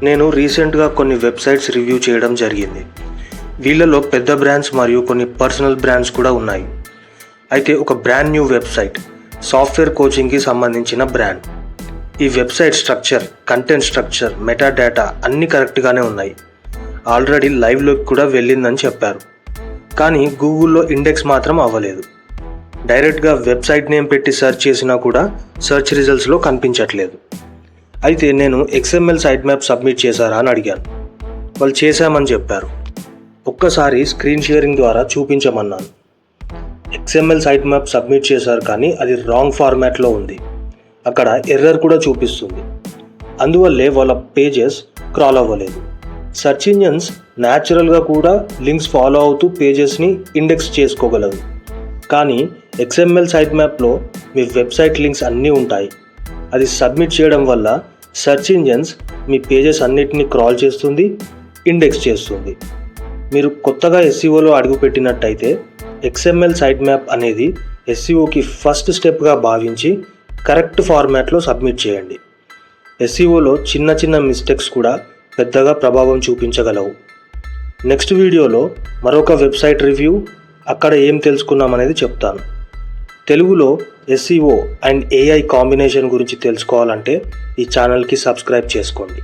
నేను రీసెంట్గా కొన్ని వెబ్సైట్స్ రివ్యూ చేయడం జరిగింది. వీళ్ళలో పెద్ద బ్రాండ్స్ మరియు కొన్ని పర్సనల్ బ్రాండ్స్ కూడా ఉన్నాయి. అయితే ఒక బ్రాండ్ న్యూ వెబ్సైట్, సాఫ్ట్వేర్ కోచింగ్కి సంబంధించిన బ్రాండ్. ఈ website structure, content structure, meta data అన్నీ కరెక్ట్గానే ఉన్నాయి. ఆల్రెడీ లైవ్లోకి కూడా వెళ్ళిందని చెప్పారు. కానీ గూగుల్లో ఇండెక్స్ మాత్రం అవ్వలేదు. డైరెక్ట్గా వెబ్సైట్ నేమ్ పెట్టి సెర్చ్ చేసినా కూడా సెర్చ్ రిజల్ట్స్లో కనిపించట్లేదు. అయితే నేను XML సైట్ మ్యాప్ సబ్మిట్ చేశారా అని అడిగాను. వాళ్ళు చేశామని చెప్పారు. ఒక్కసారి స్క్రీన్ షేరింగ్ ద్వారా చూపించమన్నాను. XML సైట్ మ్యాప్ సబ్మిట్ చేశారు, కానీ అది రాంగ్ ఫార్మాట్లో ఉంది. అక్కడ ఎర్రర్ కూడా చూపిస్తుంది. అందువల్లే వాళ్ళ పేజెస్ క్రాల్ అవ్వలేదు. సెర్చ్ ఇంజన్స్ న్యాచురల్గా కూడా లింక్స్ ఫాలో అవుతూ పేజెస్ని ఇండెక్స్ చేసుకోగలవు. కానీ XML సైట్ మ్యాప్లో మీ వెబ్సైట్ లింక్స్ అన్నీ ఉంటాయి. అది సబ్మిట్ చేయడం వల్ల సెర్చ్ ఇంజన్స్ మీ పేజెస్ అన్నిటిని క్రాల్ చేస్తుంది, ఇండెక్స్ చేస్తుంది. మీరు కొత్తగా SEOలో అడుగుపెట్టినట్టయితే XML సైట్ మ్యాప్ అనేది SEOకి ఫస్ట్ స్టెప్గా భావించి కరెక్ట్ ఫార్మాట్లో సబ్మిట్ చేయండి. SEOలో చిన్న చిన్న మిస్టేక్స్ కూడా పెద్దగా ప్రభావం చూపించగలవు. నెక్స్ట్ వీడియోలో మరొక వెబ్సైట్ రివ్యూ, అక్కడ ఏం తెలుసుకున్నామనేది చెప్తాను. తెలుగులో SEO అండ్ AI కాంబినేషన్ గురించి తెలుసుకోవాలంటే ఈ ఛానల్కి సబ్స్క్రైబ్ చేసుకోండి.